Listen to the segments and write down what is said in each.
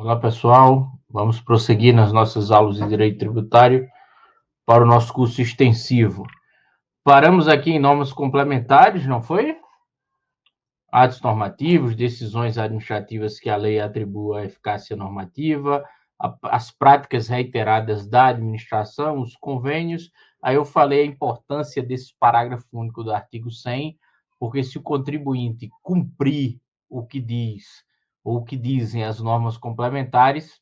Olá, pessoal. Vamos prosseguir nas nossas aulas de Direito Tributário para o nosso curso extensivo. Paramos aqui em normas complementares, não foi? Atos normativos, decisões administrativas que a lei atribua eficácia normativa, as práticas reiteradas da administração, os convênios. Aí eu falei a importância desse parágrafo único do artigo 100, porque se o contribuinte cumprir o que diz ou o que dizem as normas complementares,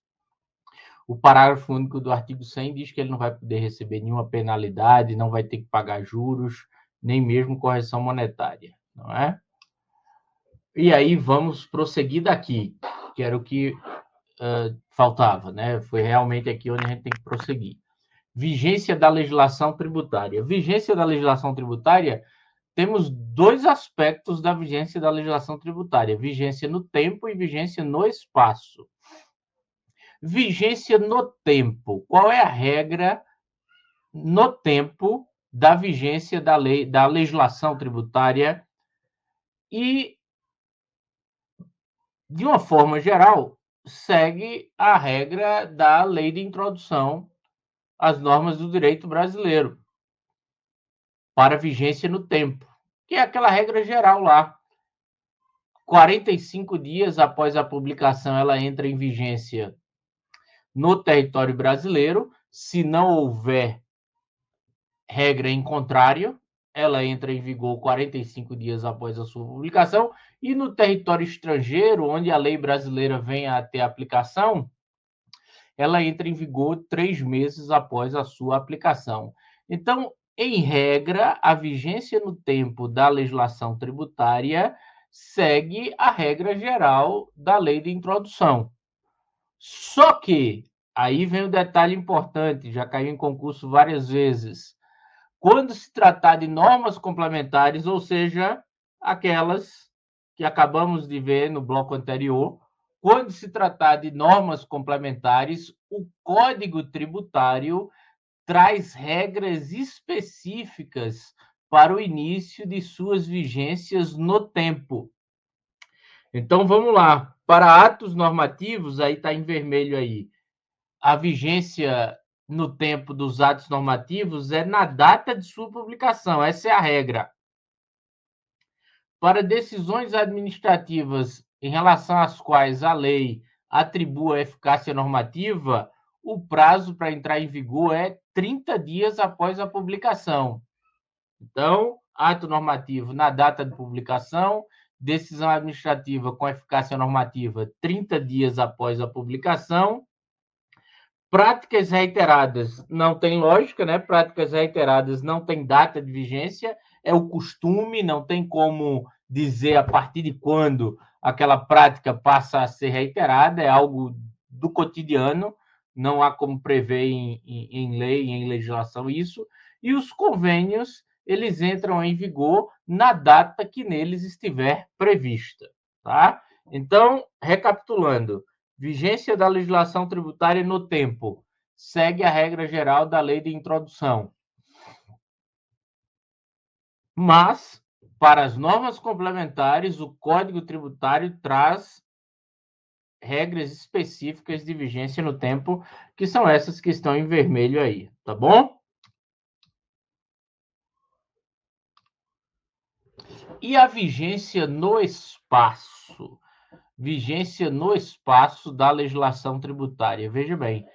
o parágrafo único do artigo 100 diz que ele não vai poder receber nenhuma penalidade, não vai ter que pagar juros, nem mesmo correção monetária, não é? E aí vamos prosseguir daqui, que era o que faltava, né? Foi realmente aqui onde a gente tem que prosseguir. Vigência da legislação tributária. Vigência da legislação tributária, temos dois aspectos da vigência da legislação tributária: vigência no tempo e vigência no espaço. Vigência no tempo. Qual é a regra no tempo da vigência da lei, da legislação tributária? E, de uma forma geral, segue a regra da lei de introdução às normas do direito brasileiro para vigência no tempo, que é aquela regra geral lá. 45 dias após a publicação, ela entra em vigência no território brasileiro. Se não houver regra em contrário, ela entra em vigor 45 dias após a sua publicação. E no território estrangeiro, onde a lei brasileira vem a ter aplicação, ela entra em vigor 3 meses após a sua aplicação. Então, em regra, a vigência no tempo da legislação tributária segue a regra geral da lei de introdução. Só que, aí vem um detalhe importante, já caiu em concurso várias vezes. Quando se tratar de normas complementares, ou seja, aquelas que acabamos de ver no bloco anterior, quando se tratar de normas complementares, o Código Tributário traz regras específicas para o início de suas vigências no tempo. Então, vamos lá. Para atos normativos, aí está em vermelho aí, a vigência no tempo dos atos normativos é na data de sua publicação. Essa é a regra. Para decisões administrativas em relação às quais a lei atribua eficácia normativa, o prazo para entrar em vigor é 30 dias após a publicação. Então, ato normativo na data de publicação, decisão administrativa com eficácia normativa 30 dias após a publicação. Práticas reiteradas não tem lógica, né? Práticas reiteradas não tem data de vigência, é o costume, não tem como dizer a partir de quando aquela prática passa a ser reiterada, é algo do cotidiano, não há como prever em lei, em legislação isso. E os convênios, eles entram em vigor na data que neles estiver prevista, tá? Então, recapitulando, vigência da legislação tributária no tempo segue a regra geral da lei de introdução. Mas, para as normas complementares, o Código Tributário traz regras específicas de vigência no tempo, que são essas que estão em vermelho aí, tá bom? E a vigência no espaço? Vigência no espaço da legislação tributária. Veja bem,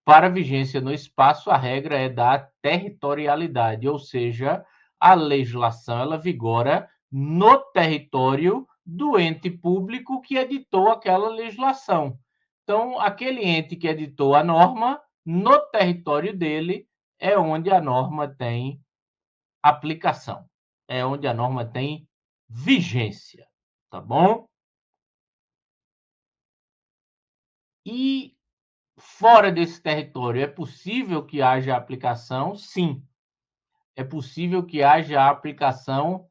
para vigência no espaço, a regra é da territorialidade, ou seja, a legislação ela vigora no território do ente público que editou aquela legislação. Então, aquele ente que editou a norma, no território dele, é onde a norma tem aplicação, é onde a norma tem vigência, tá bom? E fora desse território, é possível que haja aplicação? Sim. É possível que haja aplicação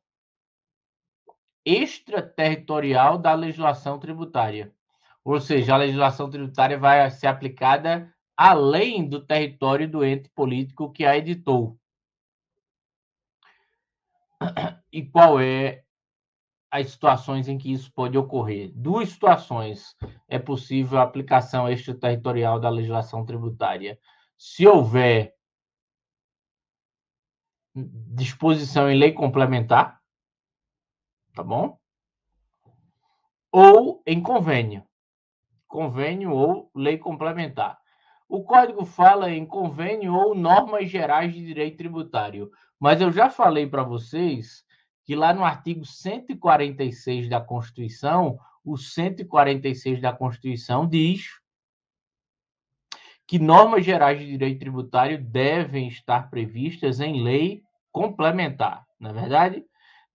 extraterritorial da legislação tributária. Ou seja, a legislação tributária vai ser aplicada além do território do ente político que a editou. E qual é as situações em que isso pode ocorrer. Duas situações é possível a aplicação extraterritorial da legislação tributária. Se houver disposição em lei complementar, tá bom? Ou em convênio ou lei complementar. O Código fala em convênio ou normas gerais de direito tributário, mas eu já falei para vocês que lá no artigo 146 da Constituição, o 146 da Constituição diz que normas gerais de direito tributário devem estar previstas em lei complementar, não é verdade?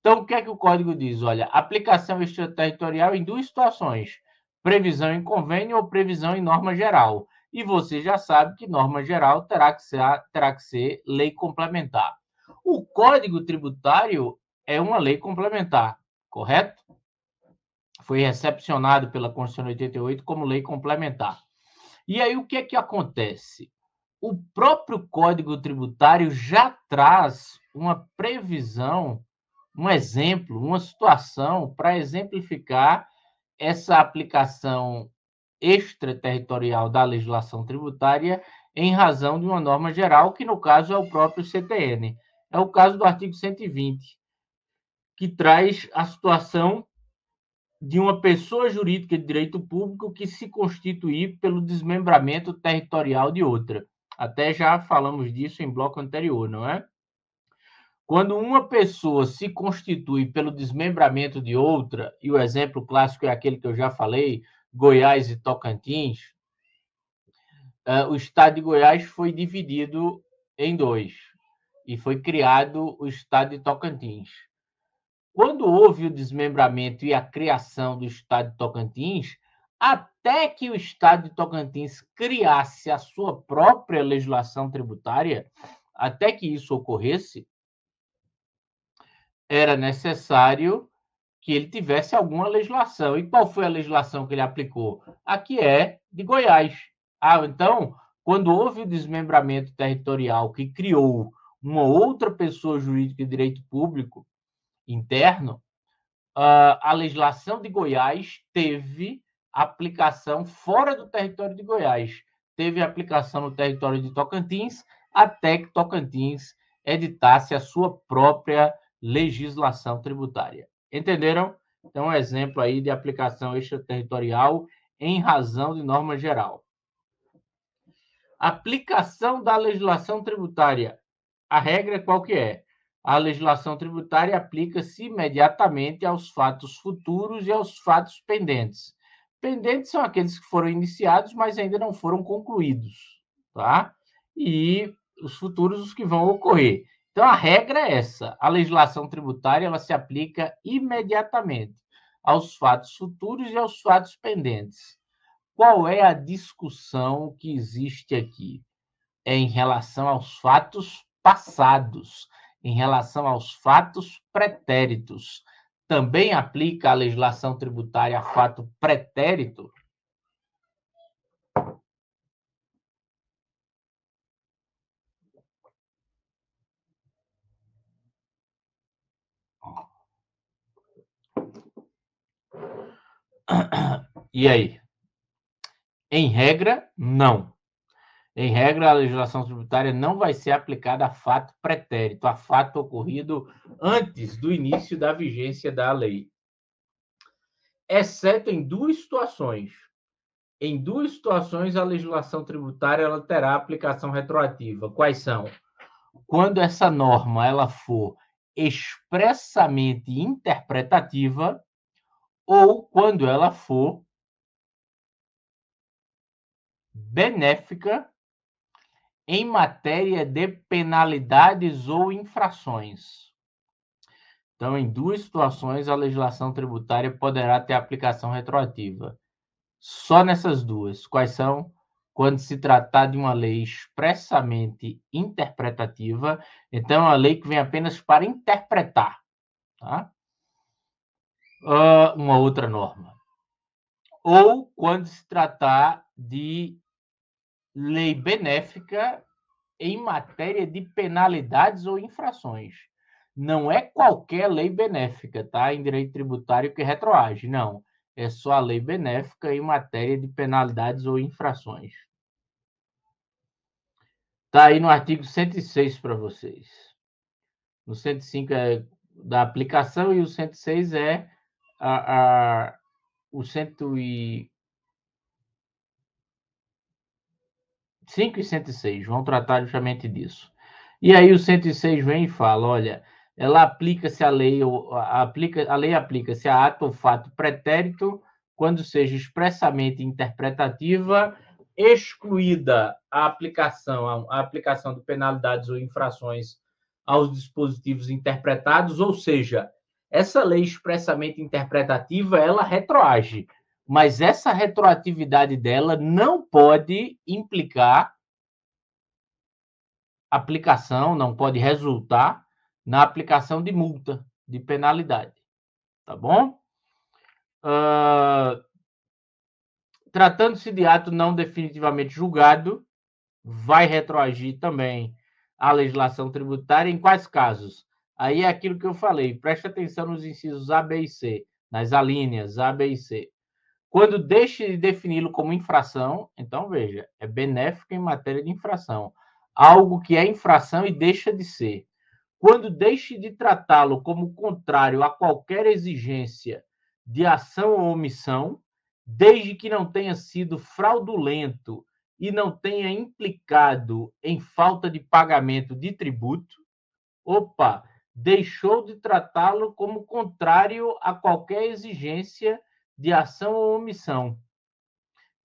Então, o que é que o Código diz? Olha, aplicação extraterritorial em duas situações: previsão em convênio ou previsão em norma geral. E você já sabe que norma geral terá que ser lei complementar. O Código Tributário é uma lei complementar, correto? Foi recepcionado pela Constituição de 88 como lei complementar. E aí o que é que acontece? O próprio Código Tributário já traz uma previsão, um exemplo, uma situação para exemplificar essa aplicação extraterritorial da legislação tributária em razão de uma norma geral, que no caso é o próprio CTN. É o caso do artigo 120, que traz a situação de uma pessoa jurídica de direito público que se constituir pelo desmembramento territorial de outra. Até já falamos disso em bloco anterior, não é? Quando uma pessoa se constitui pelo desmembramento de outra, e o exemplo clássico é aquele que eu já falei, Goiás e Tocantins, o estado de Goiás foi dividido em dois e foi criado o estado de Tocantins. Quando houve o desmembramento e a criação do estado de Tocantins, até que o estado de Tocantins criasse a sua própria legislação tributária, até que isso ocorresse, era necessário que ele tivesse alguma legislação. E qual foi a legislação que ele aplicou? A que é de Goiás. Então, quando houve o desmembramento territorial que criou uma outra pessoa jurídica de direito público interno, a legislação de Goiás teve aplicação fora do território de Goiás. Teve aplicação no território de Tocantins, até que Tocantins editasse a sua própria legislação tributária. Entenderam? Então, um exemplo aí de aplicação extraterritorial em razão de norma geral. Aplicação da legislação tributária. A regra qual que é? A legislação tributária aplica-se imediatamente aos fatos futuros e aos fatos pendentes. Pendentes são aqueles que foram iniciados, mas ainda não foram concluídos, tá? E os futuros, os que vão ocorrer. Então, a regra é essa. A legislação tributária, ela se aplica imediatamente aos fatos futuros e aos fatos pendentes. Qual é a discussão que existe aqui? É em relação aos fatos passados, em relação aos fatos pretéritos. Também aplica a legislação tributária a fato pretérito? E aí? Em regra, não. Em regra, a legislação tributária não vai ser aplicada a fato pretérito, a fato ocorrido antes do início da vigência da lei, exceto em duas situações. Em duas situações, a legislação tributária ela terá aplicação retroativa. Quais são? Quando essa norma ela for expressamente interpretativa ou quando ela for benéfica em matéria de penalidades ou infrações. Então, em duas situações, a legislação tributária poderá ter aplicação retroativa. Só nessas duas. Quais são? Quando se tratar de uma lei expressamente interpretativa, então é uma lei que vem apenas para interpretar, tá? Uma outra norma. Ou quando se tratar de lei benéfica em matéria de penalidades ou infrações. não é qualquer lei benéfica, tá? Em direito tributário que retroage, não. É só a lei benéfica em matéria de penalidades ou infrações. Tá aí no artigo 106 para vocês. No 105 é da aplicação e o 106 é o 105 e 106 vão tratar justamente disso. E aí o 106 vem e fala, olha, ela aplica-se a lei aplica-se a ato ou fato pretérito quando seja expressamente interpretativa, excluída a aplicação de penalidades ou infrações aos dispositivos interpretados, ou seja, essa lei expressamente interpretativa, ela retroage, mas essa retroatividade dela não pode implicar aplicação, não pode resultar na aplicação de multa, de penalidade, tá bom? Tratando-se de ato não definitivamente julgado, vai retroagir também a legislação tributária em quais casos? Aí é aquilo que eu falei, preste atenção nos incisos A, B e C, nas alíneas A, B e C. Quando deixe de defini-lo como infração, então veja, é benéfico em matéria de infração. Algo que é infração e deixa de ser. Quando deixe de tratá-lo como contrário a qualquer exigência de ação ou omissão, desde que não tenha sido fraudulento e não tenha implicado em falta de pagamento de tributo, deixou de tratá-lo como contrário a qualquer exigência de ação ou omissão,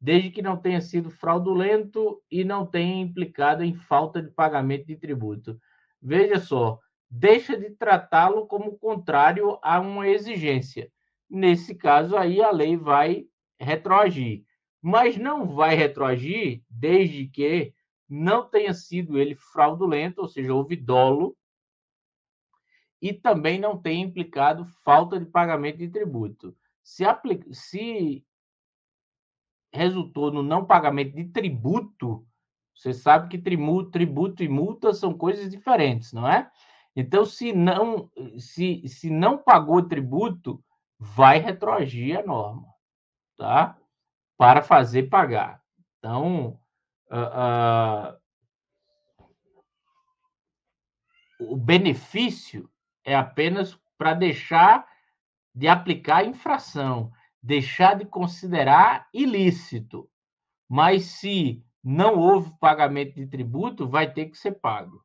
desde que não tenha sido fraudulento e não tenha implicado em falta de pagamento de tributo. Veja só, deixa de tratá-lo como contrário a uma exigência. Nesse caso aí, a lei vai retroagir. Mas não vai retroagir desde que não tenha sido ele fraudulento, ou seja, houve dolo, e também não tenha implicado falta de pagamento de tributo. Se resultou no não pagamento de tributo, você sabe que tributo e multa são coisas diferentes, não é? Então, se não pagou tributo, vai retroagir a norma, tá? Para fazer pagar. Então, o benefício é apenas para deixar de aplicar a infração, deixar de considerar ilícito. Mas se não houve pagamento de tributo, vai ter que ser pago.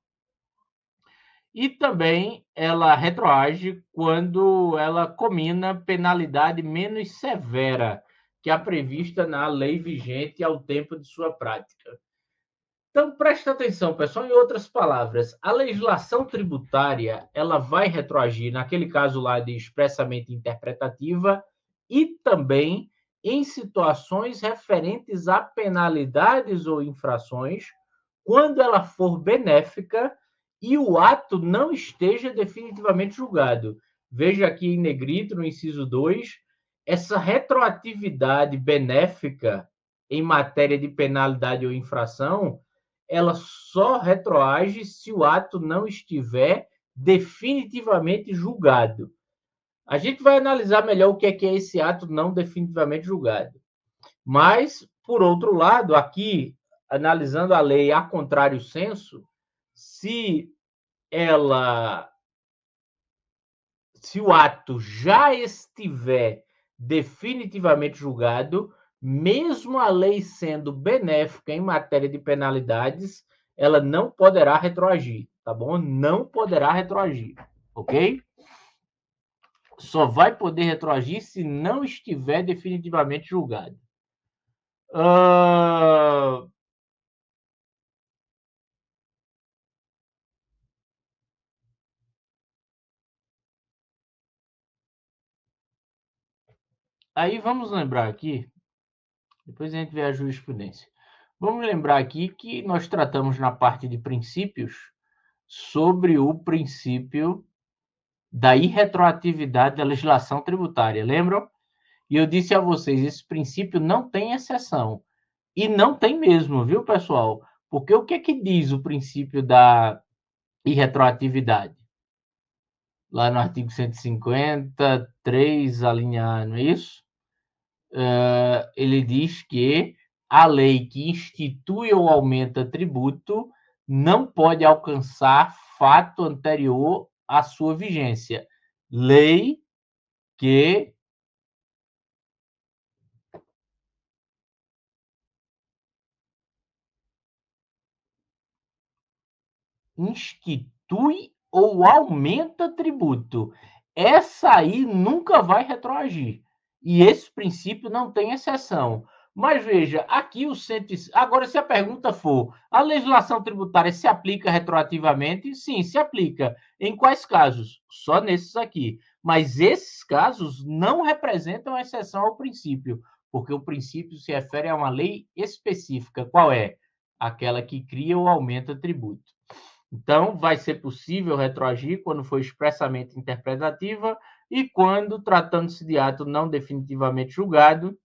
E também ela retroage quando ela comina penalidade menos severa que a prevista na lei vigente ao tempo de sua prática. Então, presta atenção, pessoal. Em outras palavras, a legislação tributária ela vai retroagir, naquele caso lá de expressamente interpretativa, e também em situações referentes a penalidades ou infrações, quando ela for benéfica e o ato não esteja definitivamente julgado. Veja aqui em negrito, no inciso 2, essa retroatividade benéfica em matéria de penalidade ou infração, ela só retroage se o ato não estiver definitivamente julgado. A gente vai analisar melhor o que é esse ato não definitivamente julgado. Mas, por outro lado, aqui, analisando a lei a contrário senso, se o ato já estiver definitivamente julgado, mesmo a lei sendo benéfica em matéria de penalidades, ela não poderá retroagir, tá bom? Não poderá retroagir, ok? Só vai poder retroagir se não estiver definitivamente julgado. Aí vamos lembrar aqui, depois a gente vê a jurisprudência. Vamos lembrar aqui que nós tratamos na parte de princípios sobre o princípio da irretroatividade da legislação tributária, lembram? E eu disse a vocês, esse princípio não tem exceção. E não tem mesmo, viu, pessoal? Porque o que é que diz o princípio da irretroatividade? lá no artigo 153, alínea A, não é isso? Ele diz que a lei que institui ou aumenta tributo não pode alcançar fato anterior à sua vigência. Lei que institui ou aumenta tributo. Essa aí nunca vai retroagir. E esse princípio não tem exceção. Mas veja, aqui o agora, se a pergunta for: a legislação tributária se aplica retroativamente? Sim, se aplica. Em quais casos? Só nesses aqui. Mas esses casos não representam exceção ao princípio, porque o princípio se refere a uma lei específica. Qual é? Aquela que cria ou aumenta tributo. Então, vai ser possível retroagir quando for expressamente interpretativa e quando, tratando-se de ato não definitivamente julgado,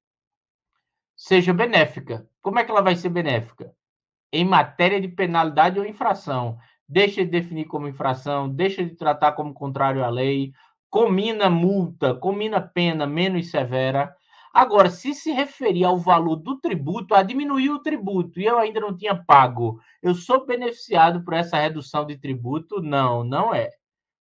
seja benéfica. Como é que ela vai ser benéfica? Em matéria de penalidade ou infração. Deixa de definir como infração, deixa de tratar como contrário à lei, comina multa, comina pena menos severa. Agora, se referir ao valor do tributo, a diminuir o tributo e eu ainda não tinha pago, eu sou beneficiado por essa redução de tributo? Não, não é.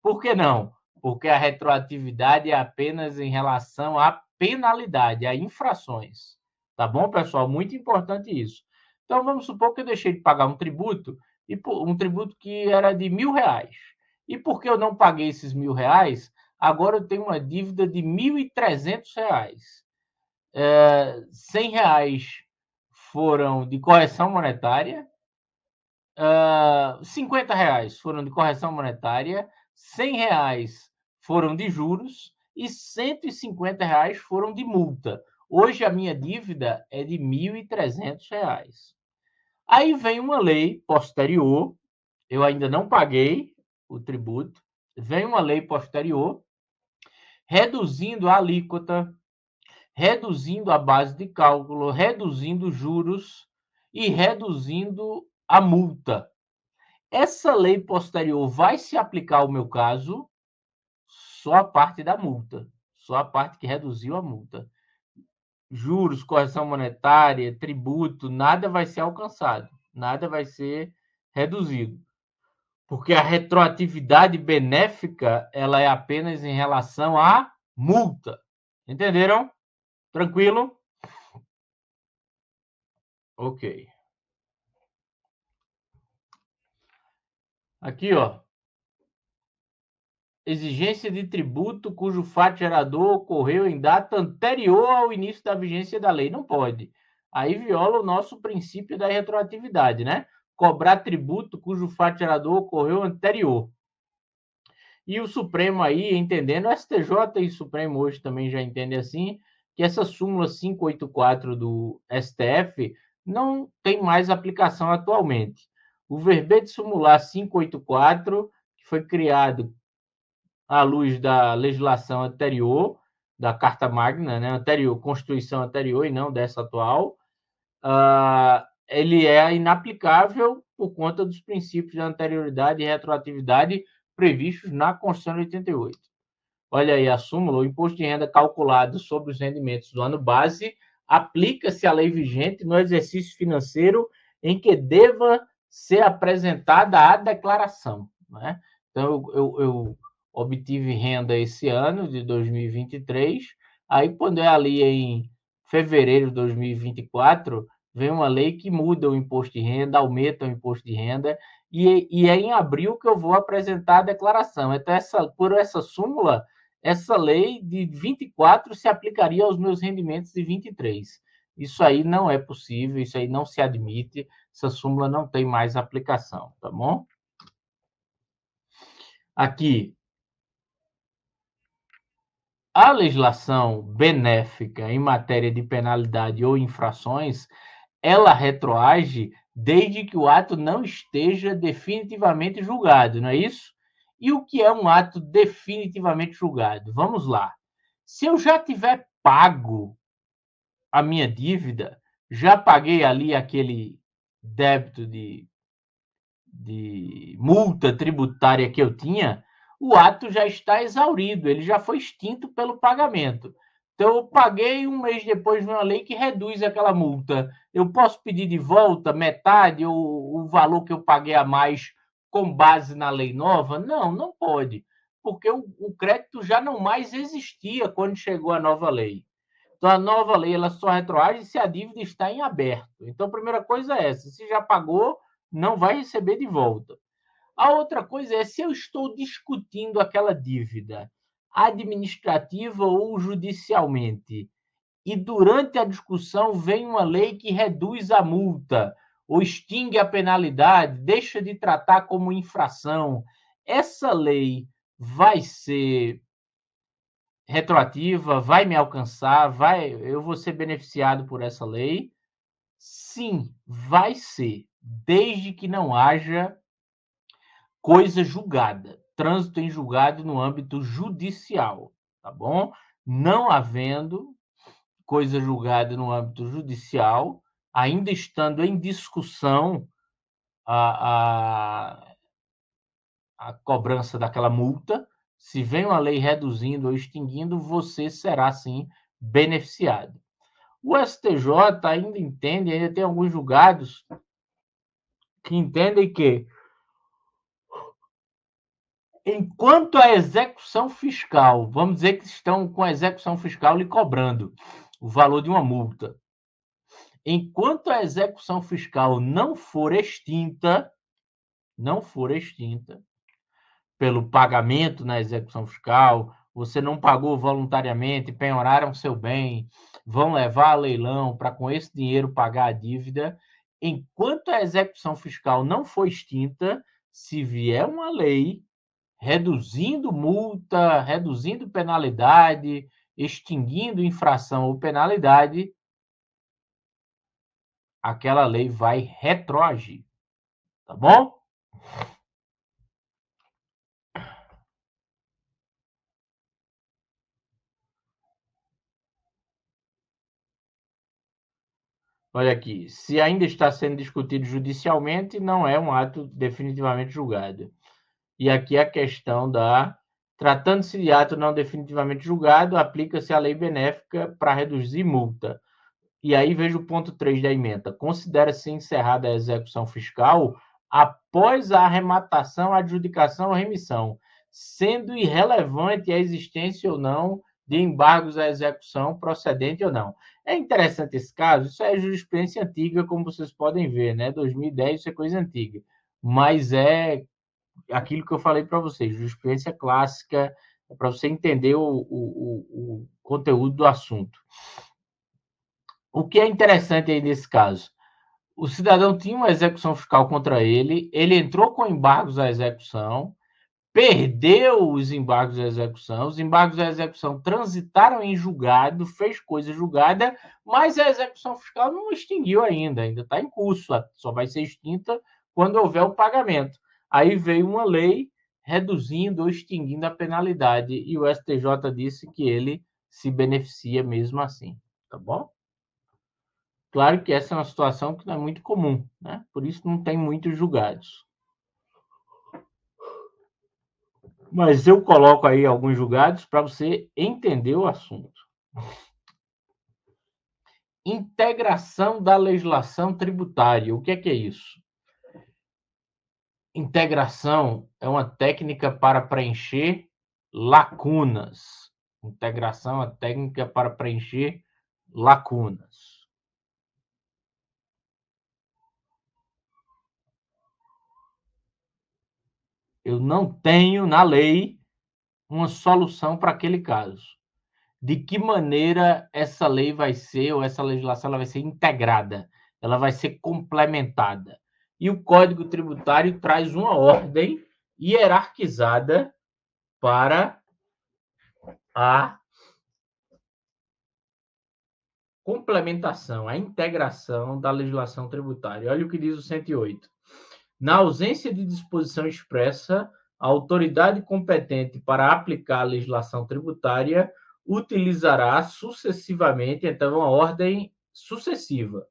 Por que não? Porque a retroatividade é apenas em relação à penalidade, a infrações. Tá bom, pessoal? Muito importante isso. Então, vamos supor que eu deixei de pagar um tributo, um tributo que era de R$ 1.000. E porque eu não paguei esses R$ 1.000, agora eu tenho uma dívida de R$ 1.300. R$ 100 foram de correção monetária, R$ 50 foram de correção monetária, R$ 100 foram de juros e R$ 150 foram de multa. Hoje a minha dívida é de R$ 1.300. Aí vem uma lei posterior, eu ainda não paguei o tributo, vem uma lei posterior reduzindo a alíquota, reduzindo a base de cálculo, reduzindo juros e reduzindo a multa. Essa lei posterior vai se aplicar ao meu caso só a parte da multa, só a parte que reduziu a multa. Juros, correção monetária, tributo, nada vai ser alcançado, nada vai ser reduzido. Porque a retroatividade benéfica, ela é apenas em relação à multa. Entenderam? Tranquilo? Ok. Aqui, ó. Exigência de tributo cujo fato gerador ocorreu em data anterior ao início da vigência da lei. Não pode. Aí viola o nosso princípio da retroatividade, né? Cobrar tributo cujo fato gerador ocorreu anterior. E o Supremo aí, entendendo, o STJ e o Supremo hoje também já entendem assim, que essa súmula 584 do STF não tem mais aplicação atualmente. O verbete sumular 584, que foi criado à luz da legislação anterior, da Carta Magna, né, anterior, Constituição anterior e não dessa atual, ele é inaplicável por conta dos princípios de anterioridade e retroatividade previstos na Constituição de 88. Olha aí a súmula: o imposto de renda calculado sobre os rendimentos do ano base aplica-se à lei vigente no exercício financeiro em que deva ser apresentada a declaração. Né? Então, eu obtive renda esse ano, de 2023, aí quando é ali em fevereiro de 2024, vem uma lei que muda o imposto de renda, aumenta o imposto de renda, e é em abril que eu vou apresentar a declaração. Então, por essa súmula, essa lei de 24 se aplicaria aos meus rendimentos de 23. Isso aí não é possível, isso aí não se admite, essa súmula não tem mais aplicação, tá bom? Aqui, a legislação benéfica em matéria de penalidade ou infrações, ela retroage desde que o ato não esteja definitivamente julgado, não é isso? E o que é um ato definitivamente julgado? Vamos lá. Se eu já tiver pago a minha dívida, já paguei ali aquele débito de multa tributária que eu tinha, o ato já está exaurido, ele já foi extinto pelo pagamento. Então, eu paguei, um mês depois vem uma lei que reduz aquela multa. Eu posso pedir de volta metade ou o valor que eu paguei a mais com base na lei nova? Não, não pode, porque o crédito já não mais existia quando chegou a nova lei. Então, a nova lei ela só retroage se a dívida está em aberto. Então, a primeira coisa é essa: se já pagou, não vai receber de volta. A outra coisa é se eu estou discutindo aquela dívida administrativa ou judicialmente, e durante a discussão vem uma lei que reduz a multa ou extingue a penalidade, deixa de tratar como infração, essa lei vai ser retroativa, vai me alcançar, eu vou ser beneficiado por essa lei? Sim, vai ser, desde que não haja coisa julgada, trânsito em julgado no âmbito judicial, tá bom? Não havendo coisa julgada no âmbito judicial, ainda estando em discussão a, a cobrança daquela multa, se vem uma lei reduzindo ou extinguindo, você será, sim, beneficiado. O STJ ainda entende, ainda tem alguns julgados que entendem que, enquanto a execução fiscal, vamos dizer que estão com a execução fiscal lhe cobrando o valor de uma multa, enquanto a execução fiscal não for extinta pelo pagamento na execução fiscal, você não pagou voluntariamente, penhoraram seu bem, vão levar a leilão para com esse dinheiro pagar a dívida. Enquanto a execução fiscal não for extinta, se vier uma lei reduzindo multa, reduzindo penalidade, extinguindo infração ou penalidade, aquela lei vai retroagir, tá bom? Olha aqui, se ainda está sendo discutido judicialmente, não é um ato definitivamente julgado. E aqui a questão da... Tratando-se de ato não definitivamente julgado, aplica-se a lei benéfica para reduzir multa. E aí veja o ponto 3 da ementa. Considera-se encerrada a execução fiscal após a arrematação, adjudicação ou remissão, sendo irrelevante a existência ou não de embargos à execução procedente ou não. É interessante esse caso, isso é jurisprudência antiga, como vocês podem ver, né? 2010 isso é coisa antiga, mas é aquilo que eu falei para vocês, jurisprudência clássica, para você entender o conteúdo do assunto. O que é interessante aí nesse caso? O cidadão tinha uma execução fiscal contra ele, ele entrou com embargos à execução, perdeu os embargos à execução, os embargos à execução transitaram em julgado, fez coisa julgada, mas a execução fiscal não extinguiu ainda está em curso, só vai ser extinta quando houver o pagamento. Aí veio uma lei reduzindo ou extinguindo a penalidade e o STJ disse que ele se beneficia mesmo assim, tá bom? Claro que essa é uma situação que não é muito comum, né? Por isso não tem muitos julgados. Mas eu coloco aí alguns julgados para você entender o assunto. Integração da legislação tributária. O que é isso? Integração é uma técnica para preencher lacunas. Integração é uma técnica para preencher lacunas. Eu não tenho na lei uma solução para aquele caso. De que maneira essa lei vai ser, ou essa legislação ela vai ser integrada, ela vai ser complementada. E o Código Tributário traz uma ordem hierarquizada para a complementação, a integração da legislação tributária. Olha o que diz o 108. Na ausência de disposição expressa, a autoridade competente para aplicar a legislação tributária utilizará sucessivamente, então, uma ordem sucessiva.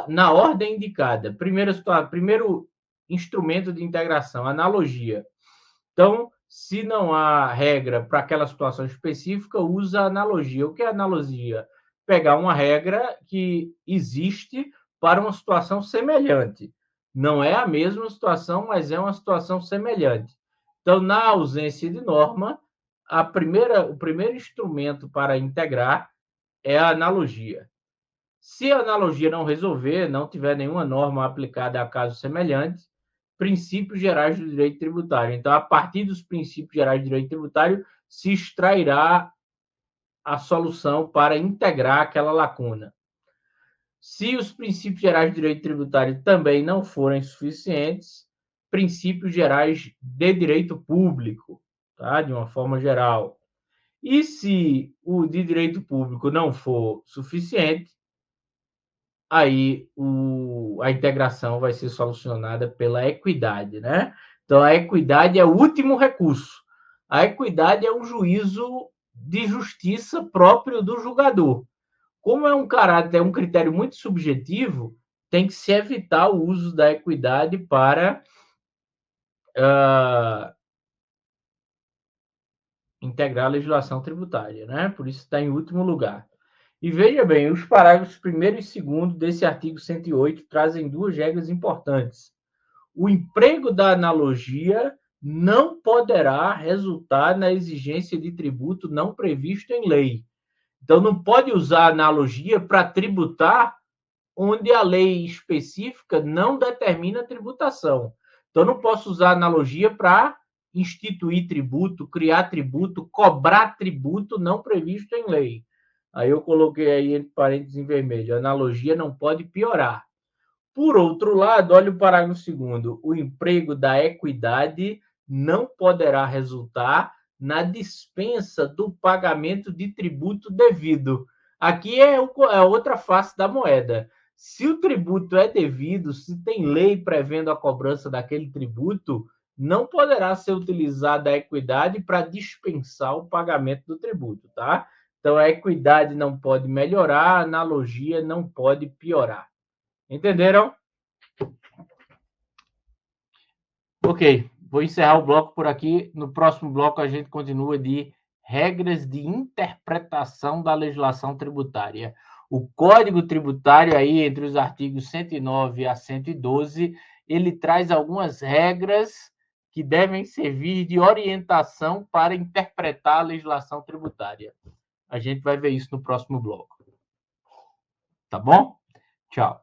Na ordem indicada, primeiro instrumento de integração, analogia. Então, Se não há regra para aquela situação específica, usa a analogia. O que é analogia? Pegar uma regra que existe para uma situação semelhante. Não é a mesma situação, mas é uma situação semelhante. Então, na ausência de norma, o primeiro instrumento para integrar é a analogia. Se a analogia não resolver, não tiver nenhuma norma aplicada a casos semelhantes, princípios gerais do direito tributário. Então, a partir dos princípios gerais do direito tributário, se extrairá a solução para integrar aquela lacuna. Se os princípios gerais do direito tributário também não forem suficientes, princípios gerais de direito público, tá? De uma forma geral. E se o de direito público não for suficiente, aí a integração vai ser solucionada pela equidade, né? Então, a equidade é o último recurso. A equidade é um juízo de justiça próprio do julgador. Como é um critério muito subjetivo, tem que se evitar o uso da equidade para integrar a legislação tributária, né? Por isso está em último lugar. E veja bem, os parágrafos 1º e 2º desse artigo 108 trazem duas regras importantes. O emprego da analogia não poderá resultar na exigência de tributo não previsto em lei. Então, não pode usar analogia para tributar onde a lei específica não determina tributação. Então, não posso usar analogia para instituir tributo, criar tributo, cobrar tributo não previsto em lei. Aí eu coloquei aí entre parênteses em vermelho. A analogia não pode piorar. Por outro lado, olha o parágrafo 2º. O emprego da equidade não poderá resultar na dispensa do pagamento de tributo devido. Aqui é outra face da moeda. Se o tributo é devido, se tem lei prevendo a cobrança daquele tributo, não poderá ser utilizada a equidade para dispensar o pagamento do tributo, tá? Então, a equidade não pode melhorar, a analogia não pode piorar. Entenderam? Ok, vou encerrar o bloco por aqui. No próximo bloco, a gente continua de regras de interpretação da legislação tributária. O Código Tributário, aí, entre os artigos 109 a 112, ele traz algumas regras que devem servir de orientação para interpretar a legislação tributária. A gente vai ver isso no próximo bloco. Tá bom? Tchau.